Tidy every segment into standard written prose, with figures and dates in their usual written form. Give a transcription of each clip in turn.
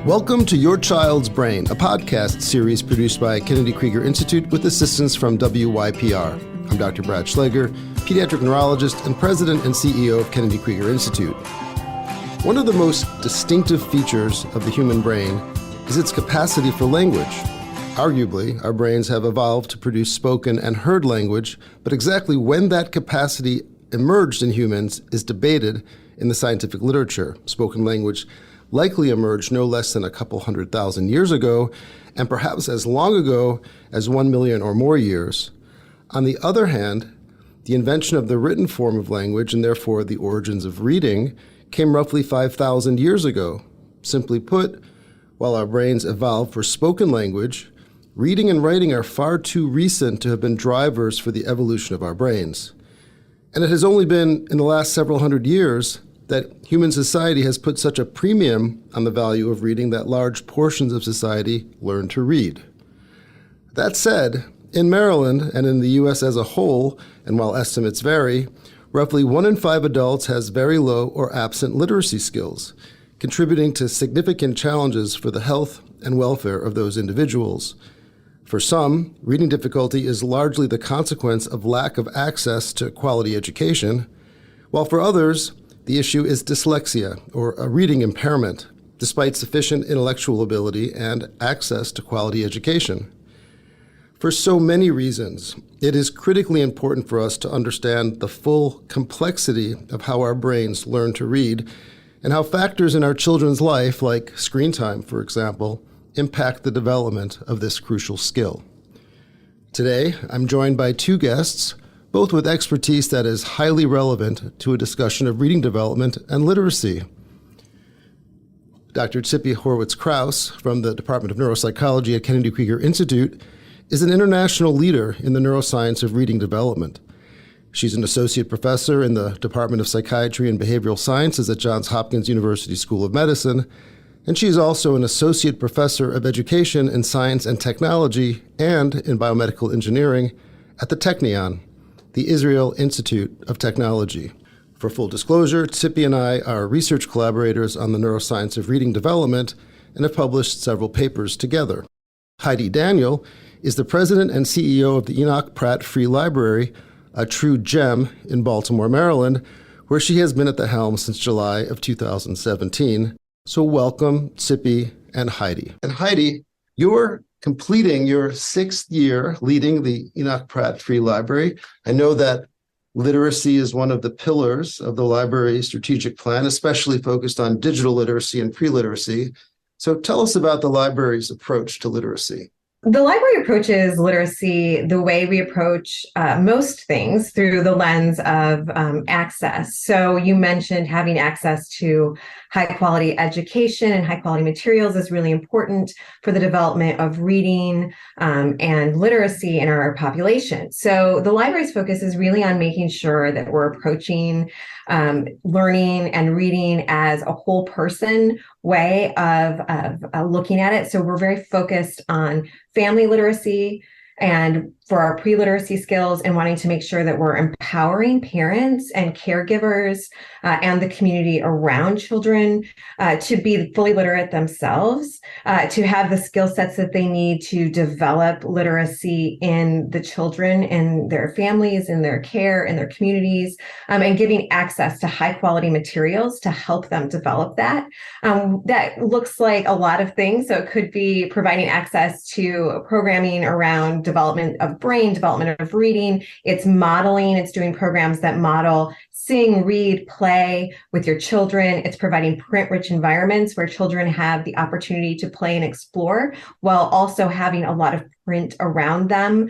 Welcome to Your Child's Brain, a podcast series produced by Kennedy Krieger Institute with assistance from WYPR. I'm Dr. Brad Schlaggar, pediatric neurologist and president and CEO of Kennedy Krieger Institute. One of the most distinctive features of the human brain is its capacity for language. Arguably, our brains have evolved to produce spoken and heard language, but exactly when that capacity emerged in humans is debated in the scientific literature. Spoken language likely emerged no less than a couple 100,000 years ago, and perhaps as long ago as 1 million or more years. On the other hand, the invention of the written form of language, and therefore the origins of reading, came roughly 5,000 years ago. Simply put, while our brains evolved for spoken language, reading and writing are far too recent to have been drivers for the evolution of our brains. And it has only been in the last several hundred years that human society has put such a premium on the value of reading that large portions of society learn to read. That said, in Maryland and in the U.S. as a whole, and while estimates vary, roughly 1 in 5 adults has very low or absent literacy skills, contributing to significant challenges for the health and welfare of those individuals. For some, reading difficulty is largely the consequence of lack of access to quality education, while for others, the issue is dyslexia, or a reading impairment, despite sufficient intellectual ability and access to quality education. For so many reasons, it is critically important for us to understand the full complexity of how our brains learn to read and how factors in our children's life, like screen time, for example, impact the development of this crucial skill. Today, I'm joined by 2 guests, both with expertise that is highly relevant to a discussion of reading development and literacy. Dr. Tzipi Horowitz-Kraus from the Department of Neuropsychology at Kennedy Krieger Institute is an international leader in the neuroscience of reading development. She's an associate professor in the Department of Psychiatry and Behavioral Sciences at Johns Hopkins University School of Medicine, and she is also an associate professor of education in science and technology and in biomedical engineering at the Technion, the Israel Institute of Technology. For full disclosure, Tzipi and I are research collaborators on the neuroscience of reading development and have published several papers together. Heidi Daniel is the president and CEO of the Enoch Pratt Free Library, a true gem in Baltimore, Maryland, where she has been at the helm since July of 2017. So welcome, Tzipi and Heidi. And Heidi, you're completing your 6th year leading the Enoch Pratt Free Library. I know that literacy is one of the pillars of the library's strategic plan, especially focused on digital literacy and pre-literacy. So tell us about the library's approach to literacy. The library approaches literacy the way we approach most things, through the lens of access. So you mentioned having access to high quality education and high quality materials is really important for the development of reading and literacy in our population. So the library's focus is really on making sure that we're approaching learning and reading as a whole person way of looking at it. So we're very focused on family literacy and for our pre-literacy skills, and wanting to make sure that we're empowering parents and caregivers and the community around children to be fully literate themselves, to have the skill sets that they need to develop literacy in the children and their families, in their care, in their communities, and giving access to high quality materials to help them develop that. That looks like a lot of things. So it could be providing access to programming around development of brain, development of reading. It's modeling, it's doing programs that model sing, read, play with your children. It's providing print-rich environments where children have the opportunity to play and explore while also having a lot of print around them,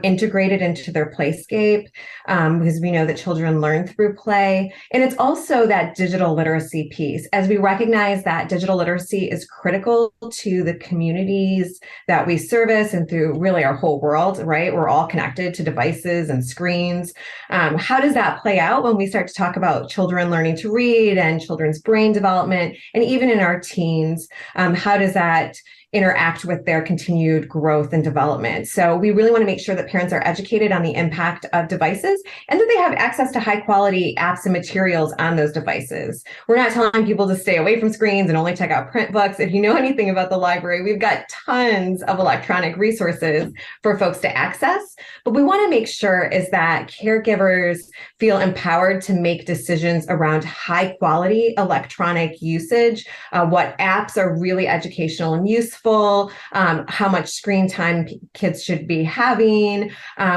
integrated into their playscape, because we know that children learn through play. And it's also that digital literacy piece, as we recognize that digital literacy is critical to the communities that we service and through really our whole world, right? We're all connected to devices and screens. How does that play out when we start to talk about children learning to read and children's brain development, and even in our teens? How does that interact with their continued growth and development. So we really want to make sure that parents are educated on the impact of devices and that they have access to high quality apps and materials on those devices. We're not telling people to stay away from screens and only check out print books. If you know anything about the library, we've got tons of electronic resources for folks to access. But we want to make sure is that caregivers feel empowered to make decisions around high quality electronic usage, what apps are really educational and useful, how much screen time kids should be having,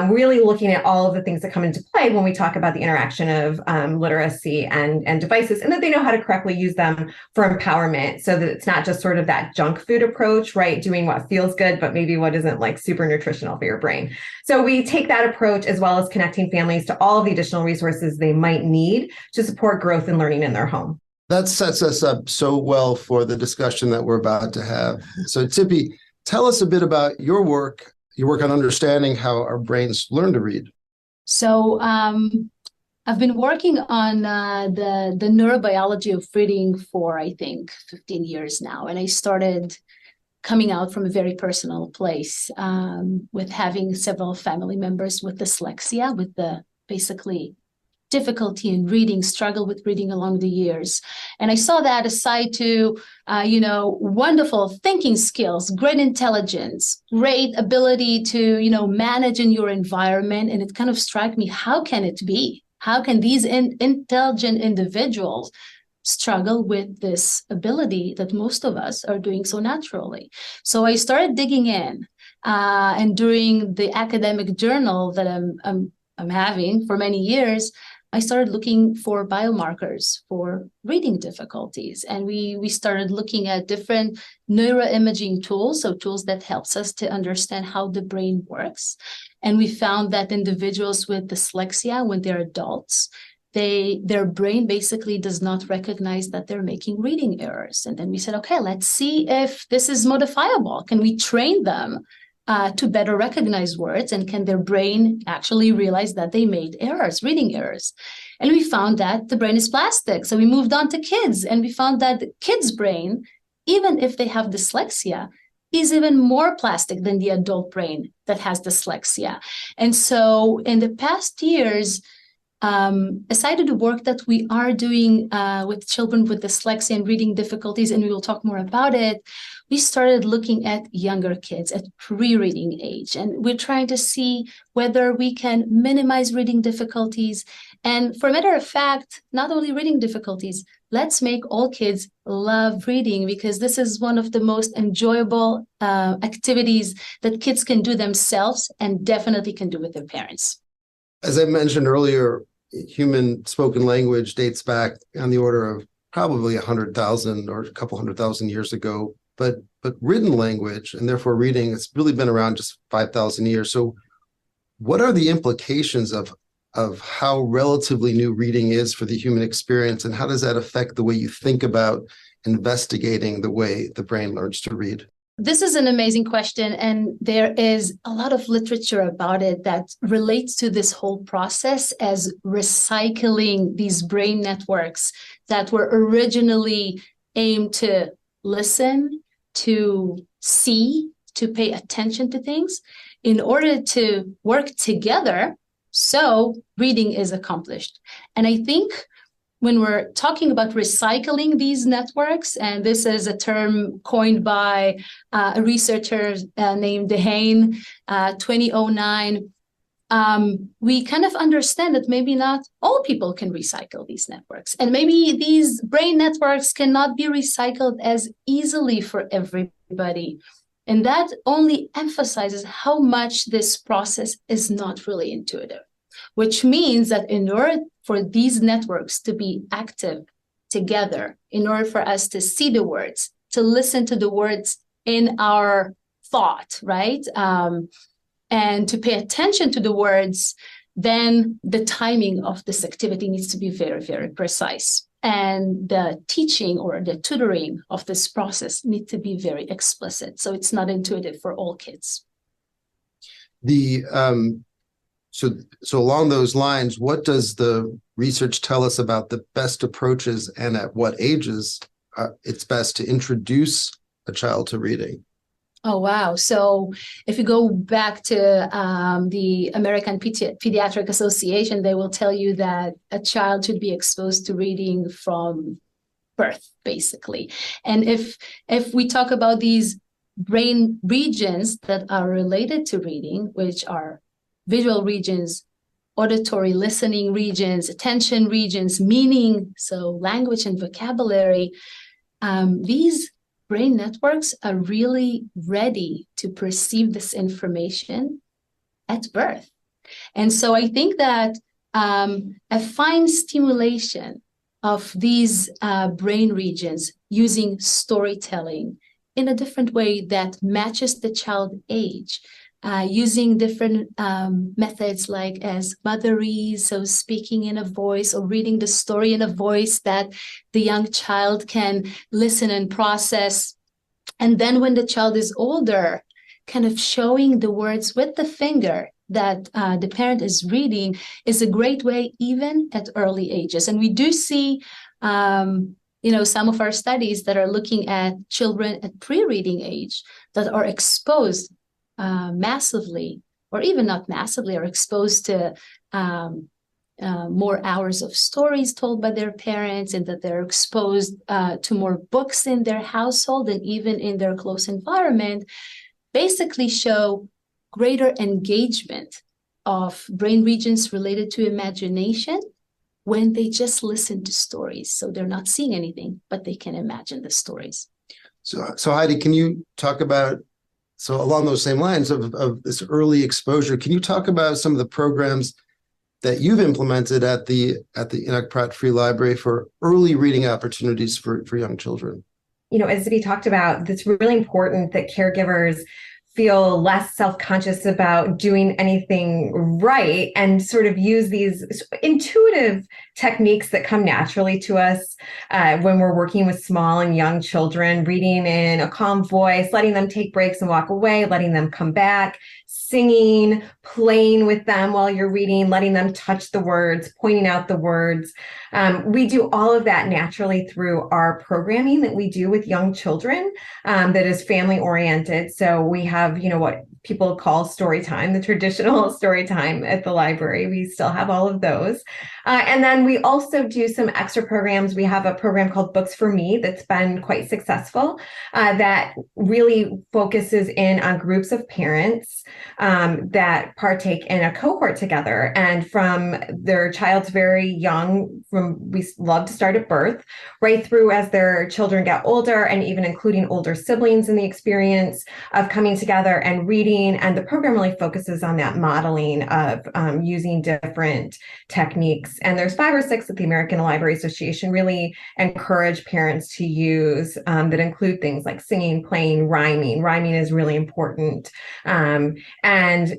really looking at all of the things that come into play when we talk about the interaction of literacy and devices, and that they know how to correctly use them for empowerment so that it's not just sort of that junk food approach, right? Doing what feels good, but maybe what isn't like super nutritional for your brain. So we take that approach as well as connecting families to all of the additional resources they might need to support growth and learning in their home. That sets us up so well for the discussion that we're about to have. So Tzipi, tell us a bit about your work on understanding how our brains learn to read. So I've been working on the neurobiology of reading for, I think, 15 years now. And I started coming out from a very personal place with having several family members with dyslexia, with the basically difficulty in reading, struggle with reading along the years. And I saw that aside to, wonderful thinking skills, great intelligence, great ability to, manage in your environment. And it kind of struck me, how can it be? How can these intelligent individuals struggle with this ability that most of us are doing so naturally? So I started digging in, and during the academic journal that I'm having for many years, I started looking for biomarkers for reading difficulties. And we started looking at different neuroimaging tools, so tools that helps us to understand how the brain works. And we found that individuals with dyslexia, when they're adults, their brain basically does not recognize that they're making reading errors. And then we said, okay, let's see if this is modifiable. Can we train them to better recognize words, and can their brain actually realize that they made errors, reading errors? And we found that the brain is plastic. So we moved on to kids, and we found that the kids' brain, even if they have dyslexia, is even more plastic than the adult brain that has dyslexia. And so in the past years, aside of the work that we are doing with children with dyslexia and reading difficulties, and we will talk more about it, we started looking at younger kids at pre-reading age. And we're trying to see whether we can minimize reading difficulties. And for a matter of fact, not only reading difficulties, let's make all kids love reading, because this is one of the most enjoyable activities that kids can do themselves and definitely can do with their parents. As I mentioned earlier, human spoken language dates back on the order of probably 100,000 or a couple 100,000 years ago. But written language, and therefore reading, it's really been around just 5,000 years. So what are the implications of how relatively new reading is for the human experience, and how does that affect the way you think about investigating the way the brain learns to read? This is an amazing question, and there is a lot of literature about it that relates to this whole process as recycling these brain networks that were originally aimed to listen, to see, to pay attention to things in order to work together so reading is accomplished. And I think when we're talking about recycling these networks, and this is a term coined by a researcher named Dehane, 2009, we kind of understand that maybe not all people can recycle these networks. And maybe these brain networks cannot be recycled as easily for everybody. And that only emphasizes how much this process is not really intuitive, which means that in order for these networks to be active together, in order for us to see the words, to listen to the words in our thought, right? And to pay attention to the words, then the timing of this activity needs to be very, very precise. And the teaching or the tutoring of this process needs to be very explicit. So it's not intuitive for all kids. So along those lines, what does the research tell us about the best approaches and at what ages it's best to introduce a child to reading? Oh, wow. So if you go back to the American Pediatric Association, they will tell you that a child should be exposed to reading from birth, basically. And if we talk about these brain regions that are related to reading, which are visual regions, auditory listening regions, attention regions, meaning, so language and vocabulary, these brain networks are really ready to perceive this information at birth. And so I think that a fine stimulation of these brain regions using storytelling in a different way that matches the child age, using different methods like as motherese, so speaking in a voice or reading the story in a voice that the young child can listen and process. And then when the child is older, kind of showing the words with the finger that the parent is reading is a great way, even at early ages. And we do see, some of our studies that are looking at children at pre-reading age that are exposed massively, or even not massively, are exposed to more hours of stories told by their parents, and that they're exposed to more books in their household and even in their close environment, basically show greater engagement of brain regions related to imagination when they just listen to stories. So they're not seeing anything, but they can imagine the stories. So Heidi, can you talk about, so along those same lines of this early exposure, can you talk about some of the programs that you've implemented at the Enoch Pratt Free Library for early reading opportunities for young children? As we talked about, it's really important that caregivers feel less self-conscious about doing anything right and sort of use these intuitive techniques that come naturally to us when we're working with small and young children, reading in a calm voice, letting them take breaks and walk away, letting them come back, singing, playing with them while you're reading, letting them touch the words, pointing out the words. We do all of that naturally through our programming that we do with young children that is family oriented. So we have, what people call story time, the traditional story time at the library. We still have all of those. And then we also do some extra programs. We have a program called Books for Me that's been quite successful that really focuses in on groups of parents that partake in a cohort together. And from their child's very young, we love to start at birth, right through as their children get older, and even including older siblings in the experience of coming together and reading. And the program really focuses on that modeling of using different techniques. And there's 5 or 6 that the American Library Association really encourage parents to use that include things like singing, playing, rhyming. Rhyming is really important. And,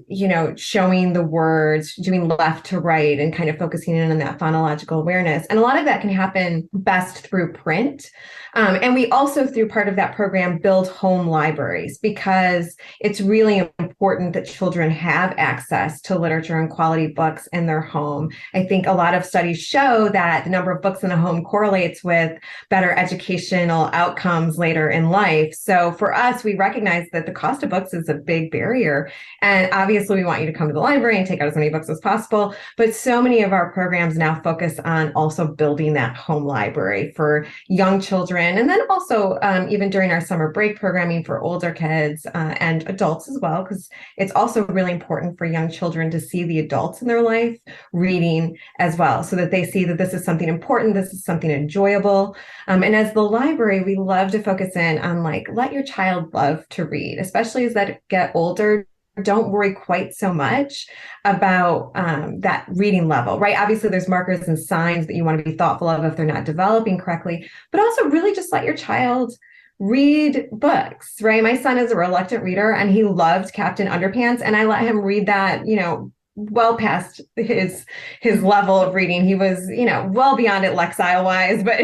showing the words, doing left to right, and kind of focusing in on that phonological awareness. And a lot of that can happen best through print. And we also, through part of that program, build home libraries, because it's really important that children have access to literature and quality books in their home. I think a lot of studies show that the number of books in the home correlates with better educational outcomes later in life. So for us, we recognize that the cost of books is a big barrier. And obviously, we want you to come to the library and take out as many books as possible. But so many of our programs now focus on also building that home library for young children. And then also even during our summer break programming for older kids and adults as well, because it's also really important for young children to see the adults in their life reading as well, so that they see that this is something important, this is something enjoyable. And as the library, we love to focus in on let your child love to read, especially as they get older. Don't worry quite so much about that reading level, right? Obviously, there's markers and signs that you want to be thoughtful of if they're not developing correctly, but also really just let your child read books, right? My son is a reluctant reader, and he loved Captain Underpants, and I let him read that, well past his level of reading. He was, well beyond it Lexile wise, but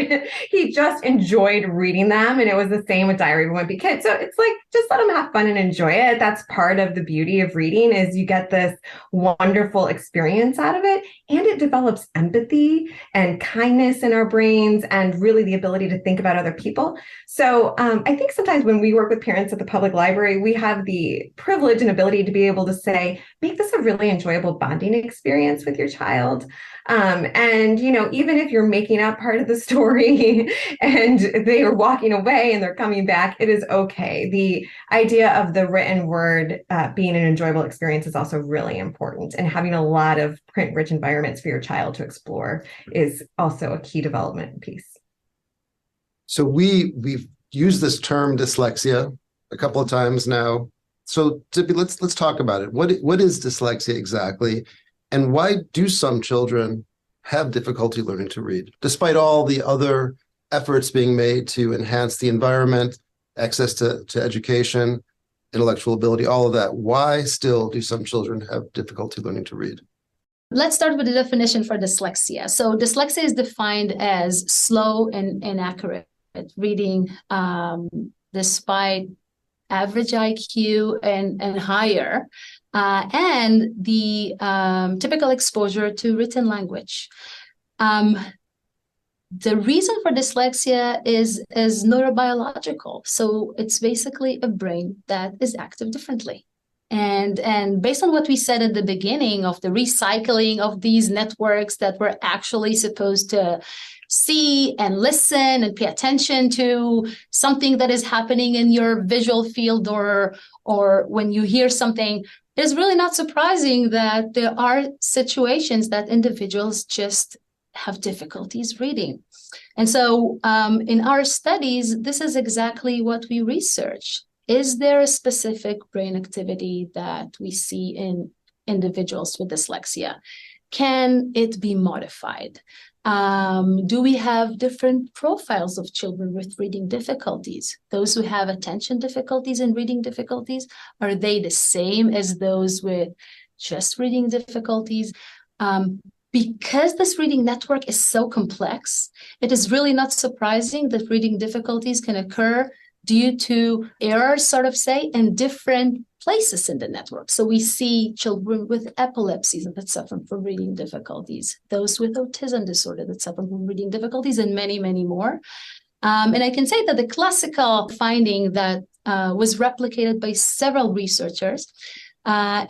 he just enjoyed reading them. And it was the same with Diary of a Wimpy Kid. So it's like, just let him have fun and enjoy it. That's part of the beauty of reading, is you get this wonderful experience out of it. And it develops empathy and kindness in our brains, and really the ability to think about other people. So I think sometimes when we work with parents at the public library, we have the privilege and ability to be able to say, make this a really enjoyable bonding experience with your child. And, even if you're making up part of the story and they are walking away and they're coming back, it is okay. The idea of the written word being an enjoyable experience is also really important. And having a lot of print-rich environments for your child to explore is also a key development piece. So we've used this term dyslexia a couple of times now. So Tzipi, let's talk about it. What is dyslexia exactly, and why do some children have difficulty learning to read, despite all the other efforts being made to enhance the environment, access to education, intellectual ability, all of that? Why still do some children have difficulty learning to read? Let's start with the definition for dyslexia. So dyslexia is defined as slow and inaccurate reading, despite average IQ and higher, and the typical exposure to written language. The reason for dyslexia is neurobiological. So it's basically a brain that is active differently. And based on what we said at the beginning of the recycling of these networks that were actually supposed to see and listen and pay attention to something that is happening in your visual field, or when you hear something, it's really not surprising that there are situations that individuals just have difficulties reading. And so in our studies, this is exactly what we research. Is there a specific brain activity that we see in individuals with dyslexia? Can it be modified? Do we have different profiles of children with reading difficulties? Those who have attention difficulties and reading difficulties, are they the same as those with just reading difficulties? Because this reading network is so complex, it is really not surprising that reading difficulties can occur due to errors, sort of say, in different places in the network. So we see children with epilepsies that suffer from reading difficulties, those with autism disorder that suffer from reading difficulties, and many, many more. And I can say that the classical finding that was replicated by several researchers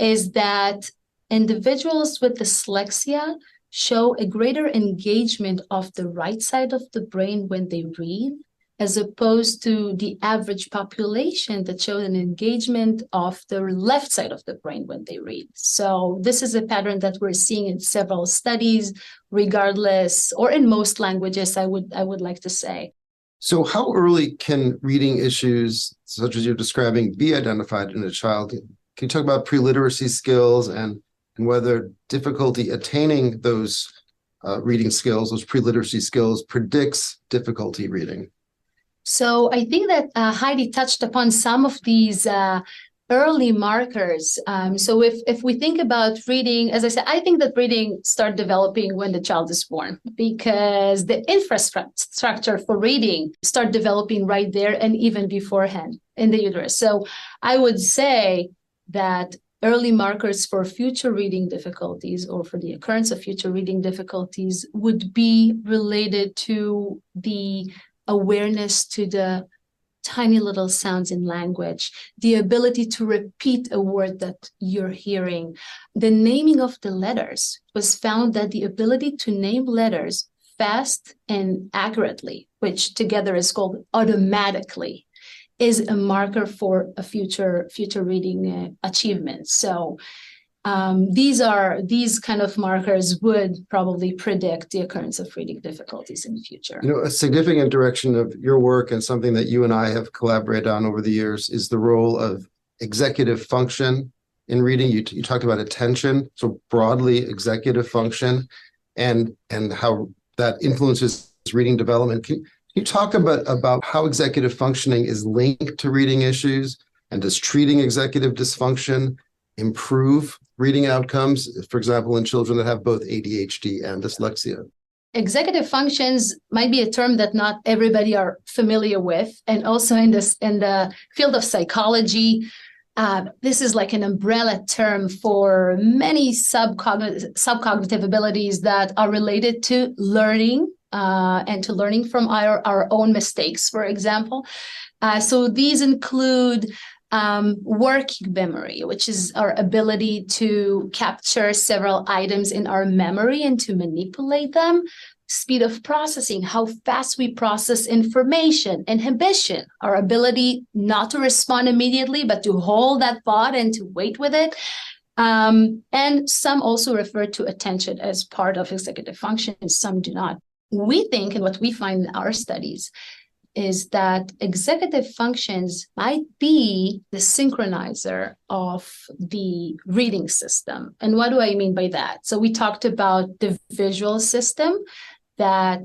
is that individuals with dyslexia show a greater engagement of the right side of the brain when they read, as opposed to the average population that showed an engagement of the left side of the brain when they read. So this is a pattern that we're seeing in several studies, regardless, or in most languages, I would like to say. So how early can reading issues, such as you're describing, be identified in a child? Can you talk about pre-literacy skills and whether difficulty attaining those reading skills, those pre-literacy skills, predicts difficulty reading? So I think that Heidi touched upon some of these early markers. So if we think about reading, as I said, I think that reading starts developing when the child is born, because the infrastructure for reading start developing right there and even beforehand in the uterus. So I would say that early markers for future reading difficulties, or for the occurrence of future reading difficulties, would be related to the awareness to the tiny little sounds in language, the ability to repeat a word that you're hearing. The naming of the letters was found that the ability to name letters fast and accurately, which together is called automatically, is a marker for a future reading achievement. So these kind of markers would probably predict the occurrence of reading difficulties in the future. A significant direction of your work, and something that you and I have collaborated on over the years, is the role of executive function in reading. You talked about attention, so broadly executive function, and how that influences reading development. Can you talk about how executive functioning is linked to reading issues, and does treating executive dysfunction improve reading outcomes, for example, in children that have both ADHD and dyslexia? Executive functions might be a term that not everybody are familiar with. And also in the field of psychology, this is like an umbrella term for many subcognitive abilities that are related to learning and to learning from our own mistakes, for example. So these include working memory, which is our ability to capture several items in our memory and to manipulate them. Speed of processing, how fast we process information. Inhibition, our ability not to respond immediately, but to hold that thought and to wait with it. And some also refer to attention as part of executive function, and some do not. We think, and what we find in our studies, is that executive functions might be the synchronizer of the reading system. And what do I mean by that? So we talked about the visual system that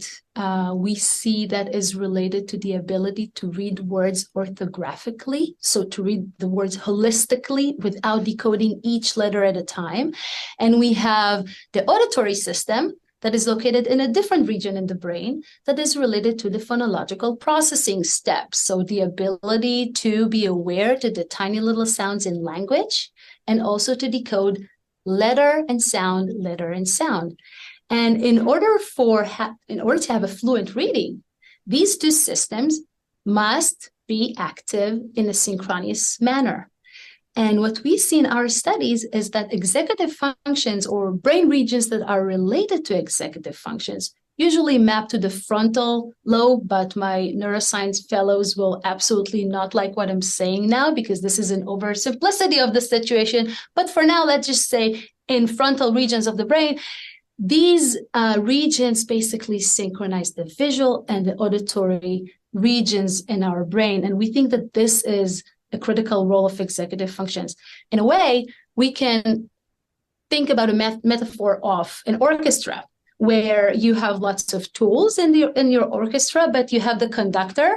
we see that is related to the ability to read words orthographically, so to read the words holistically without decoding each letter at a time. And we have the auditory system that is located in a different region in the brain that is related to the phonological processing steps. So the ability to be aware to the tiny little sounds in language and also to decode letter and sound. And in order to have a fluent reading, these two systems must be active in a synchronous manner. And what we see in our studies is that executive functions or brain regions that are related to executive functions usually map to the frontal lobe, but my neuroscience fellows will absolutely not like what I'm saying now because this is an oversimplicity of the situation. But for now, let's just say in frontal regions of the brain, these regions basically synchronize the visual and the auditory regions in our brain. And we think that this is a critical role of executive functions. In a way, we can think about a metaphor of an orchestra where you have lots of tools in your orchestra, but you have the conductor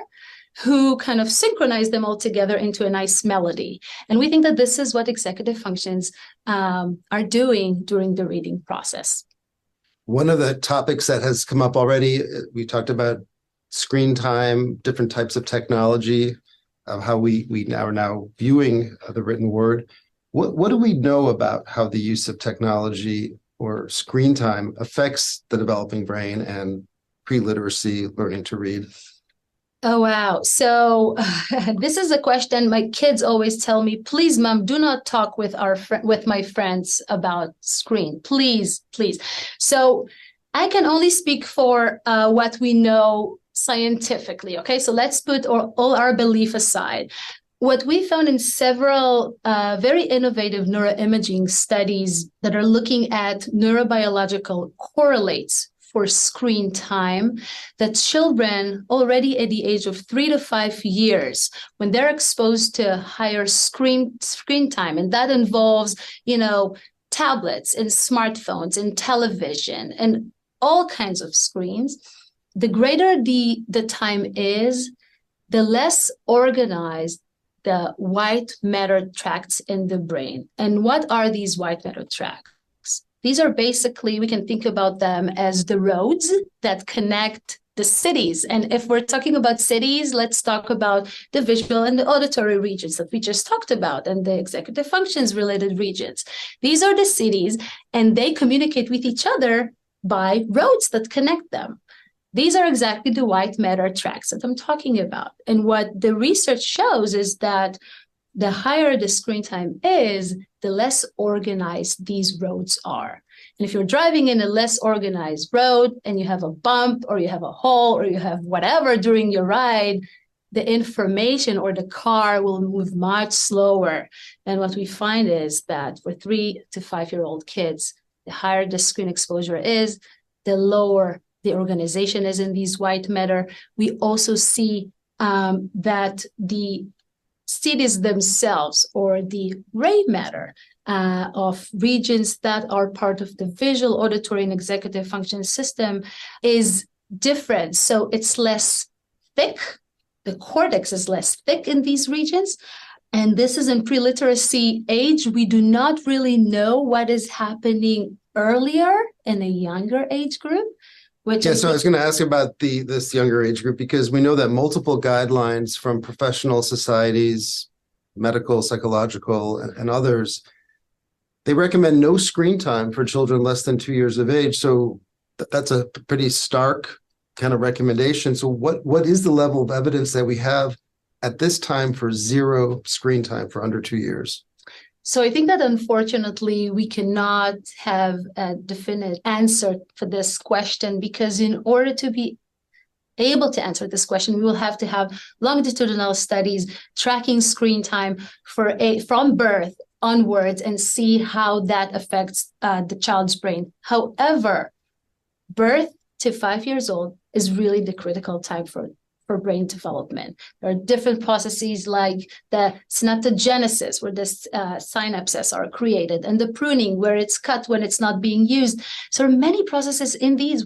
who kind of synchronize them all together into a nice melody. And we think that this is what executive functions are doing during the reading process. One of the topics that has come up already, we talked about screen time, different types of technology, how we are now viewing the written word. What do we know about how the use of technology or screen time affects the developing brain and pre-literacy learning to read? Oh, wow. So this is a question my kids always tell me, please, Mom, do not talk with my friends about screen. Please, please. So I can only speak for what we know scientifically. Okay, so let's put all our belief aside. What we found in several very innovative neuroimaging studies that are looking at neurobiological correlates for screen time, that children already at the age of 3 to 5 years, when they're exposed to higher screen time, and that involves, tablets and smartphones and television and all kinds of screens, the greater the time is, the less organized the white matter tracts in the brain. And what are these white matter tracts? These are basically, we can think about them as the roads that connect the cities. And if we're talking about cities, let's talk about the visual and the auditory regions that we just talked about and the executive functions related regions. These are the cities, and they communicate with each other by roads that connect them. These are exactly the white matter tracts that I'm talking about. And what the research shows is that the higher the screen time is, the less organized these roads are. And if you're driving in a less organized road and you have a bump or you have a hole or you have whatever during your ride, the information or the car will move much slower. And what we find is that for 3 to 5-year-old kids, the higher the screen exposure is, the lower the organization is in these white matter. We also see that the cities themselves, or the gray matter of regions that are part of the visual, auditory, and executive function system, is different. So it's less thick. The cortex is less thick in these regions. And this is in pre-literacy age. We do not really know what is happening earlier in a younger age group. So I was going to ask about this younger age group, because we know that multiple guidelines from professional societies, medical, psychological, and others, they recommend no screen time for children less than 2 years of age. So that's a pretty stark kind of recommendation. So what is the level of evidence that we have at this time for zero screen time for under 2 years? So I think that unfortunately we cannot have a definite answer for this question, because in order to be able to answer this question, we will have to have longitudinal studies tracking screen time from birth onwards and see how that affects the child's brain. However, birth to 5 years old is really the critical time for brain development. There are different processes like the synaptogenesis, where the synapses are created, and the pruning, where it's cut when it's not being used. So there are many processes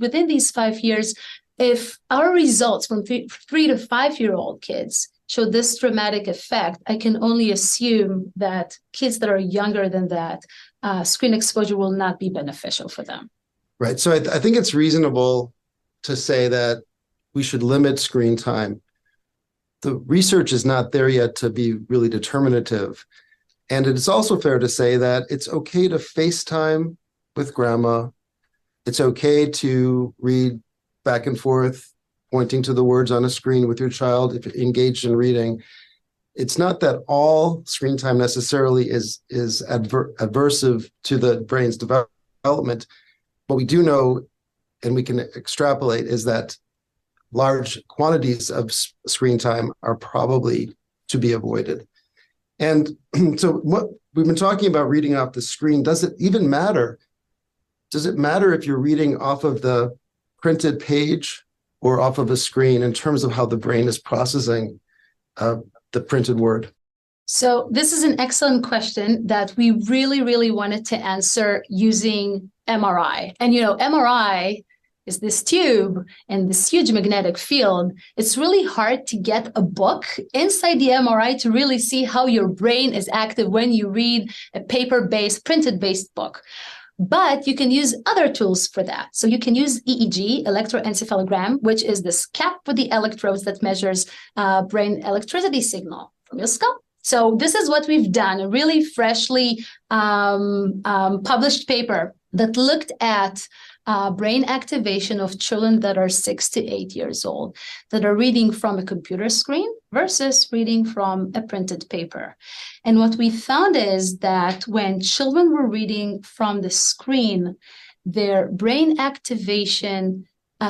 within these 5 years. If our results from 3 to 5 year old kids show this dramatic effect, I can only assume that kids that are younger than that, screen exposure will not be beneficial for them. Right. So I think it's reasonable to say that we should limit screen time. The research is not there yet to be really determinative. And it is also fair to say that it's okay to FaceTime with grandma. It's okay to read back and forth, pointing to the words on a screen with your child if you're engaged in reading. It's not that all screen time necessarily is aversive to the brain's development. What we do know, and we can extrapolate, is that large quantities of screen time are probably to be avoided. And so what we've been talking about, reading off the screen, does it even matter? Does it matter if you're reading off of the printed page or off of a screen in terms of how the brain is processing the printed word? So this is an excellent question that we really, really wanted to answer using MRI. And, MRI is this tube and this huge magnetic field. It's really hard to get a book inside the MRI to really see how your brain is active when you read a paper-based, printed-based book. But you can use other tools for that. So you can use EEG, electroencephalogram, which is this cap with the electrodes that measures brain electricity signal from your scalp. So this is what we've done, a really freshly published paper that looked at brain activation of children that are 6 to 8 years old, that are reading from a computer screen versus reading from a printed paper. And what we found is that when children were reading from the screen, their brain activation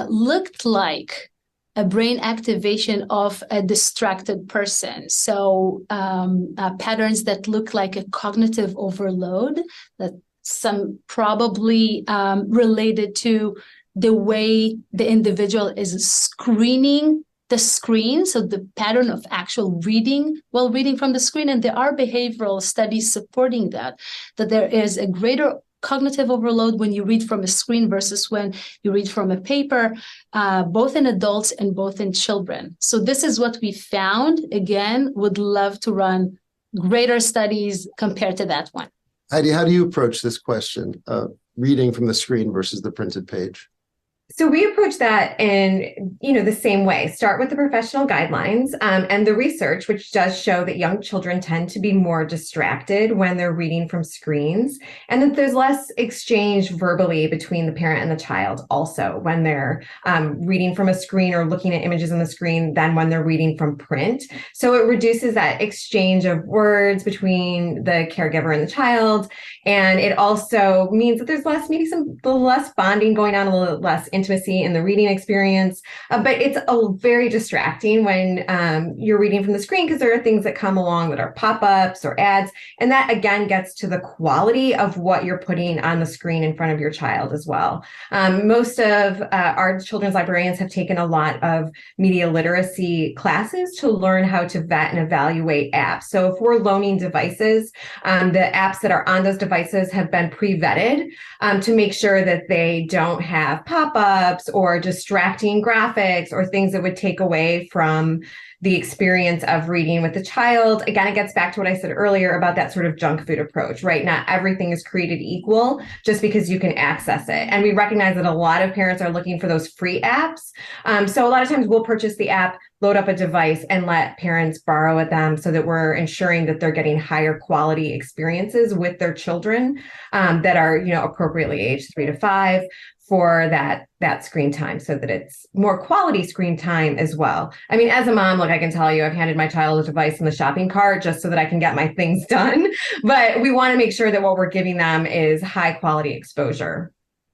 looked like a brain activation of a distracted person. So patterns that look like a cognitive overload, that some probably related to the way the individual is screening the screen, so the pattern of actual reading while reading from the screen. And there are behavioral studies supporting that there is a greater cognitive overload when you read from a screen versus when you read from a paper, both in adults and both in children. So this is what we found. Again, would love to run greater studies compared to that one. Heidi, how do you approach this question of reading from the screen versus the printed page? So we approach that in, the same way. Start with the professional guidelines and the research, which does show that young children tend to be more distracted when they're reading from screens, and that there's less exchange verbally between the parent and the child also when they're reading from a screen or looking at images on the screen than when they're reading from print. So it reduces that exchange of words between the caregiver and the child. And it also means that there's less bonding going on, a little less intimacy in the reading experience, but it's very distracting when you're reading from the screen, because there are things that come along that are pop-ups or ads, and that again gets to the quality of what you're putting on the screen in front of your child as well. Most of our children's librarians have taken a lot of media literacy classes to learn how to vet and evaluate apps. So if we're loaning devices, the apps that are on those devices have been pre-vetted to make sure that they don't have pop-ups pop-ups or distracting graphics or things that would take away from the experience of reading with the child. Again, it gets back to what I said earlier about that sort of junk food approach, right? Not everything is created equal just because you can access it. And we recognize that a lot of parents are looking for those free apps. So a lot of times we'll purchase the app, load up a device, and let parents borrow at them so that we're ensuring that they're getting higher quality experiences with their children that are, appropriately aged 3 to 5 for that screen time, so that it's more quality screen time as well. I mean, as a mom, I can tell you, I've handed my child a device in the shopping cart just so that I can get my things done. But we want to make sure that what we're giving them is high quality exposure.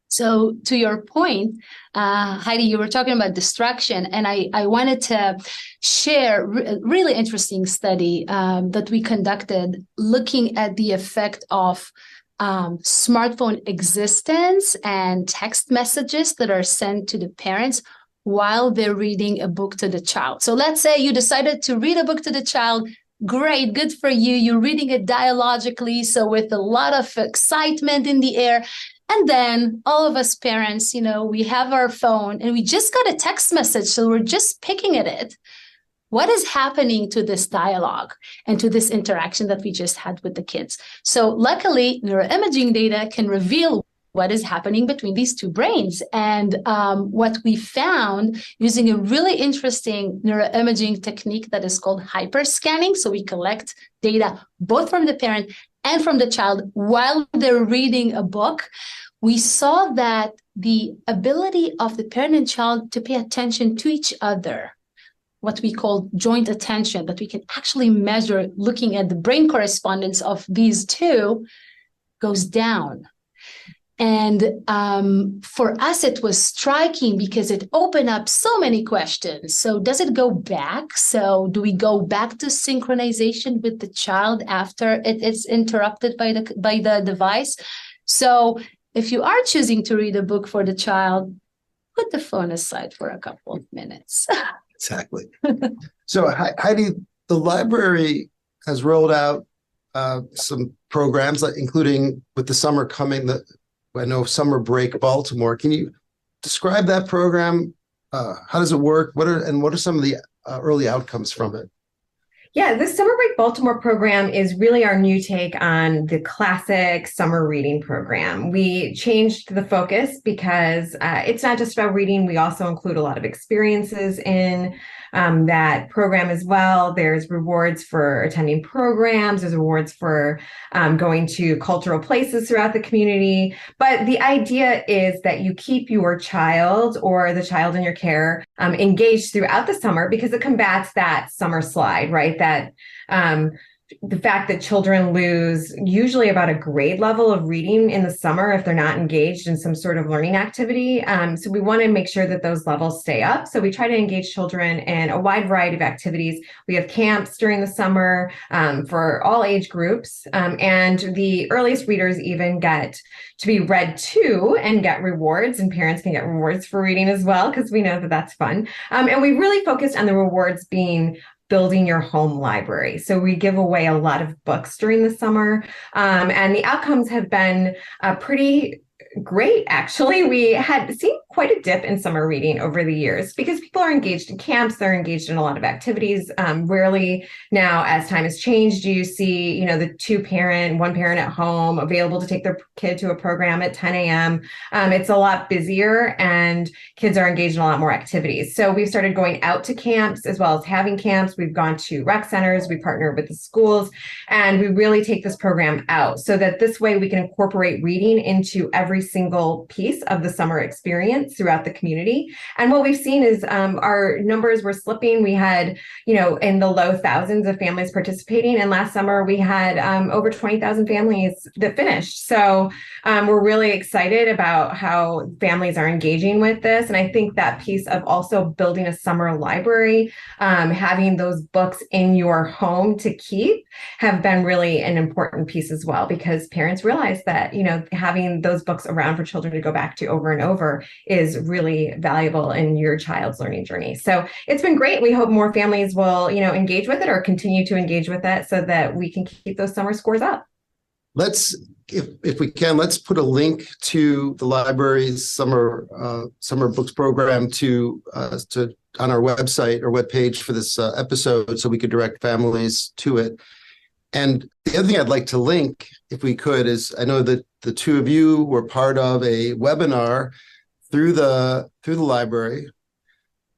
So to your point, Heidi, you were talking about distraction, and I wanted to share a really interesting study that we conducted looking at the effect of smartphone existence and text messages that are sent to the parents while they're reading a book to the child. So let's say you decided to read a book to the child. Great, good for you. You're reading it dialogically, so with a lot of excitement in the air. And then all of us parents, we have our phone and we just got a text message, so we're just picking at it. What is happening to this dialogue and to this interaction that we just had with the kids? So luckily, neuroimaging data can reveal what is happening between these two brains. And what we found using a really interesting neuroimaging technique that is called hyperscanning. So we collect data both from the parent and from the child while they're reading a book. We saw that the ability of the parent and child to pay attention to each other, what we call joint attention, that we can actually measure looking at the brain correspondence of these two, goes down. And for us, it was striking because it opened up so many questions. So does it go back? So do we go back to synchronization with the child after it is interrupted by the device? So if you are choosing to read a book for the child, put the phone aside for a couple of minutes. Exactly. So Heidi, the library has rolled out some programs, including with the summer coming, I know Summer Break Baltimore. Can you describe that program? How does it work? What are some of the early outcomes from it? Yeah, the Summer Break Baltimore program is really our new take on the classic summer reading program. We changed the focus because it's not just about reading. We also include a lot of experiences in that program as well. There's rewards for attending programs. There's rewards for going to cultural places throughout the community. But the idea is that you keep your child or the child in your care engaged throughout the summer, because it combats that summer slide, right? That the fact that children lose usually about a grade level of reading in the summer if they're not engaged in some sort of learning activity. So we want to make sure that those levels stay up. So we try to engage children in a wide variety of activities. We have camps during the summer for all age groups. And the earliest readers even get to be read to and get rewards, and parents can get rewards for reading as well, because we know that that's fun. And we really focused on the rewards being building your home library. So we give away a lot of books during the summer, and the outcomes have been pretty great, actually. We had seen quite a dip in summer reading over the years because people are engaged in camps, they're engaged in a lot of activities. Rarely now, as time has changed, do you see, the one parent at home available to take their kid to a program at 10 a.m. It's a lot busier and kids are engaged in a lot more activities. So we've started going out to camps as well as having camps. We've gone to rec centers, we partner with the schools, and we really take this program out so that this way we can incorporate reading into every single piece of the summer experience throughout the community. And what we've seen is our numbers were slipping. We had, in the low thousands of families participating. And last summer we had over 20,000 families that finished. So we're really excited about how families are engaging with this. And I think that piece of also building a summer library, having those books in your home to keep, have been really an important piece as well, because parents realize that, having those books around for children to go back to over and over is really valuable in your child's learning journey. So it's been great. We hope more families will, engage with it or continue to engage with it so that we can keep those summer scores up. if we can, let's put a link to the library's summer books program to on our website or webpage for this episode, so we could direct families to it. And the other thing I'd like to link, if we could, is I know that the two of you were part of a webinar through the library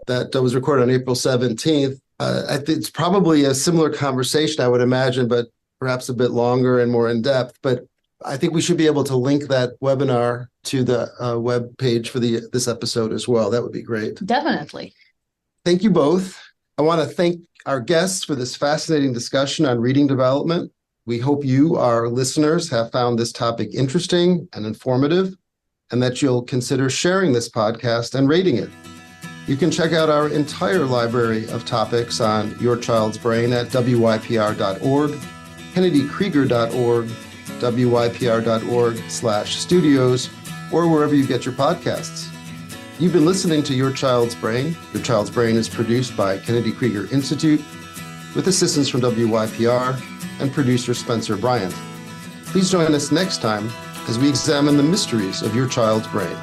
that was recorded on April 17th. I think it's probably a similar conversation, I would imagine, but perhaps a bit longer and more in depth. But I think we should be able to link that webinar to the web page for this episode as well. That would be great. Definitely. Thank you both. I want to thank our guests for this fascinating discussion on reading development. We hope you, our listeners, have found this topic interesting and informative, and that you'll consider sharing this podcast and rating it. You can check out our entire library of topics on Your Child's Brain at WYPR.org, KennedyKrieger.org, WYPR.org/studios, or wherever you get your podcasts. You've been listening to Your Child's Brain. Your Child's Brain is produced by Kennedy Krieger Institute with assistance from WYPR and producer Spencer Bryant. Please join us next time as we examine the mysteries of your child's brain.